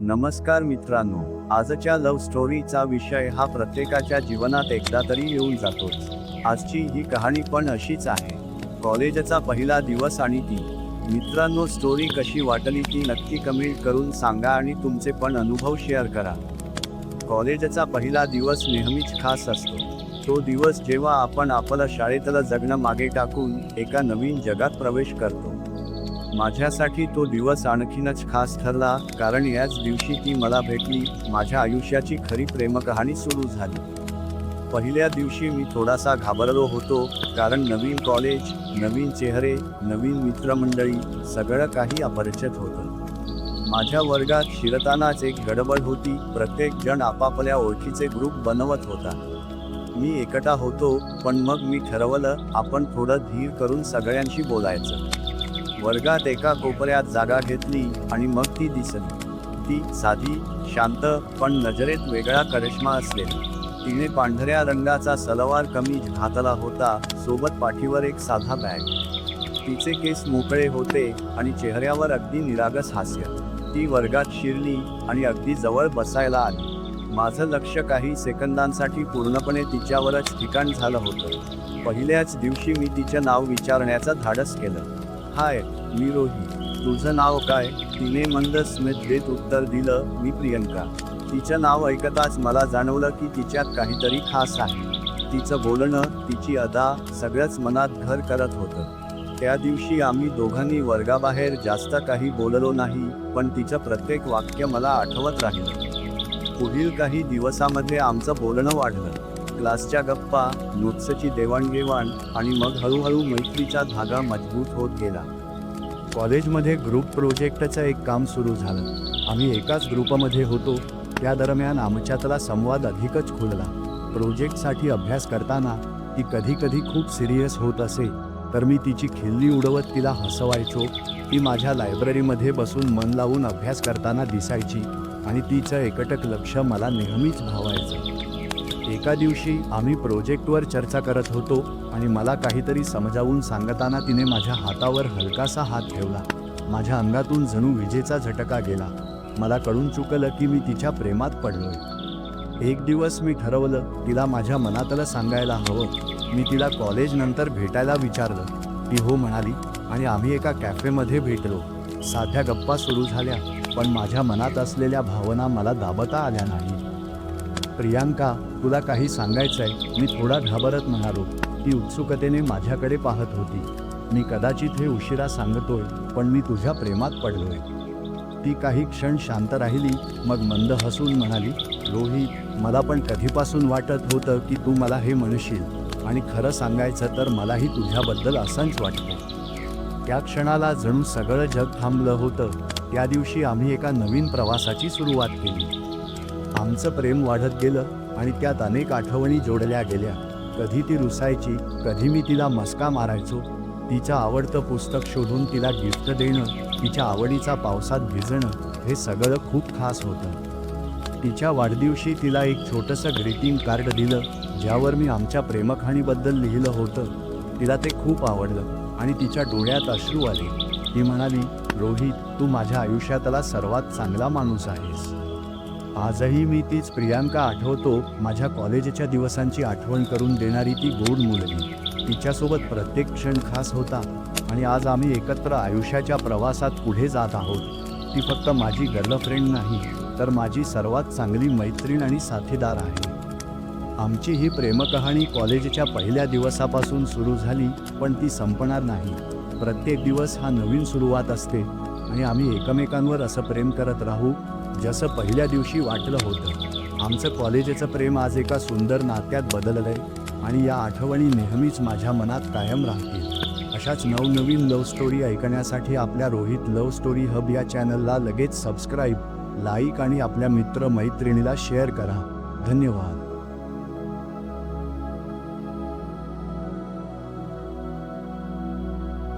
नमस्कार मित्रांनो, आजच्या लव्ह स्टोरीचा विषय हा प्रत्येकाच्या जीवनात एकदा तरी येऊन जातोच। आजची ही कहाणी पण अशीच आहे। कॉलेजचा पहिला दिवस आणि ती। मित्रांनो, स्टोरी कशी वाटली ती नक्की कमेंट करून सांगा आणि तुमचे पण अनुभव शेअर करा। कॉलेजचा पहिला दिवस नेहमीच खास असतो। तो दिवस जेव्हा आपण आपलं शाळेतलं जगणं मागे टाकून एका नवीन जगात प्रवेश करतो। माझ्यासाठी तो दिवस आणखीनच खास ठरला, कारण याच दिवशी ती मला भेटली। माझ्या आयुष्याची खरी प्रेमकहाणी सुरू झाली। पहिल्या दिवशी मी थोडासा घाबरलो होतो, कारण नवीन कॉलेज, नवीन चेहरे, नवीन मित्रमंडळी, सगळं काही अपरिचित होतं। माझ्या वर्गात शिरतानाच एक गडबड होती। प्रत्येक जण आपापल्या ओळखीचे ग्रुप बनवत होता। मी एकटा होतो, पण मग मी ठरवलं, आपण थोडं धीर करून सगळ्यांशी बोलायचं। वर्गात एका कोपऱ्यात जागा घेतली आणि मग ती दिसली। ती साधी, शांत, पण नजरेत वेगळा करिश्मा असलेली। तिने पांढऱ्या रंगाचा सलवार कमीज घातला होता, सोबत पाठीवर एक साधा बॅग। तिचे केस मोकळे होते आणि चेहऱ्यावर अगदी निरागस हास्य। ती वर्गात शिरली आणि अगदी जवळ बसायला आली। माझं लक्ष काही सेकंदांसाठी पूर्णपणे तिच्यावरच ठिकाण झालं होतं। पहिल्याच दिवशी मी तिचं नाव विचारण्याचं धाडस केलं। हाय, मी रोही, तुझं नाव काय? तिने मंद स्मित देत उत्तर दिलं, मी प्रियंका। तिचं नाव ऐकताच मला जाणवलं की तिच्यात काहीतरी खास आहे। तिचं बोलणं, तिची अदा, सगळंच मनात घर करत होतं। त्या दिवशी आम्ही दोघांनी वर्गाबाहेर जास्त काही बोललो नाही, पण तिचं प्रत्येक वाक्य मला आठवत राहिलं। पुढील काही दिवसामध्ये आमचं बोलणं वाढलं। क्लासच्या गप्पा, नोट्सची देवाणघेवाण, आणि मग हळूहळू मैत्रीचा धागा मजबूत होत गेला। कॉलेजमध्ये ग्रुप प्रोजेक्टचं एक काम सुरू झालं। आम्ही एकाच ग्रुपमध्ये होतो। त्या दरम्यान आमच्यातला संवाद अधिकच खुलला। प्रोजेक्टसाठी अभ्यास करताना ती कधी खूप सिरियस होत असे, तर मी तिची खिल्ली उडवत तिला हसवायचो। ती माझ्या लायब्ररीमध्ये बसून मन लावून अभ्यास करताना दिसायची आणि तिचं एकटक लक्ष मला नेहमीच भावायचं। एका दिवशी आम्ही प्रोजेक्टवर चर्चा करत होतो आणि मला काहीतरी समजावून सांगताना तिने माझ्या हातावर हलकासा हात ठेवला। माझ्या अंगातून जणू विजेचा झटका गेला। मला कळून चुकलं की मी तिच्या प्रेमात पडलोय। एक दिवस मी ठरवलं, तिला माझ्या मनातलं सांगायला हवं। मी तिला कॉलेज नंतर भेटायला विचारलं। ती हो म्हणाली आणि आम्ही एका कॅफेमध्ये भेटलो। साध्या गप्पा सुरू झाल्या, पण माझ्या मनात असलेल्या भावना मला दाबता आल्या नाही। प्रियांका, तुला काही सांगायचंय? मी थोडा घाबरत म्हणालो। ती उत्सुकतेने माझ्याकडे पाहत होती। मी कदाचित हे उशिरा सांगतोय, पण मी तुझ्या प्रेमात पडलोय। ती काही क्षण शांत राहिली, मग मंद हसून म्हणाली, रोहित, मला पण कधीपासून वाटत होतं की तू मला हे म्हणशील, आणि खरं सांगायचं तर मलाही तुझ्याबद्दल असंच वाटतं। त्या क्षणाला जणू सगळं जग थांबलं होतं। त्या दिवशी आम्ही एका नवीन प्रवासाची सुरुवात केली। आमचं प्रेम वाढत गेलं आणि त्यात अनेक आठवणी जोडल्या गेल्या। कधी ती रुसायची, कधी मी तिला मस्का मारायचो। तिचं आवडतं पुस्तक शोधून तिला गिफ्ट देणं, तिच्या आवडीचा पावसात भिजणं, हे सगळं खूप खास होतं। तिच्या वाढदिवशी तिला एक छोटंसं ग्रीटिंग कार्ड दिलं, ज्यावर मी आमच्या प्रेमकहाणीबद्दल लिहिलं होतं। तिला ते खूप आवडलं आणि तिच्या डोळ्यात अश्रू आले। ती म्हणाली, रोहित, तू माझ्या आयुष्यातला सर्वात चांगला माणूस आहेस। आजही मी तीच प्रियांका आठवतो, माझ्या कॉलेजच्या दिवसांची आठवण करून देणारी ती गोड मुलगी। तिच्यासोबत प्रत्येक क्षण खास होता आणि आज आम्ही एकत्र आयुष्याच्या प्रवासात पुढे जात आहोत। ती फक्त माझी गर्लफ्रेंड नाही, तर माझी सर्वात चांगली मैत्रीण आणि साथीदार आहे। आमची ही प्रेमकहाणी कॉलेजच्या पहिल्या दिवसापासून सुरू झाली, पण ती संपणार नाही। प्रत्येक दिवस हा नवीन सुरुवात असते आणि आम्ही एकमेकांवर असं प्रेम करत राहू, जसं पहिल्या दिवशी वाटलं होतं। आमचं कॉलेजचं प्रेम आज एका सुंदर नात्यात बदललंय आणि या आठवणी नेहमीच माझ्या मनात कायम राहतील। अशाच नवनवीन लव्ह स्टोरी ऐकण्यासाठी आपल्या रोहित लव्ह स्टोरी हब या चॅनलला लगेच सबस्क्राईब, लाईक आणि आपल्या मित्र मैत्रिणीला शेअर करा। धन्यवाद।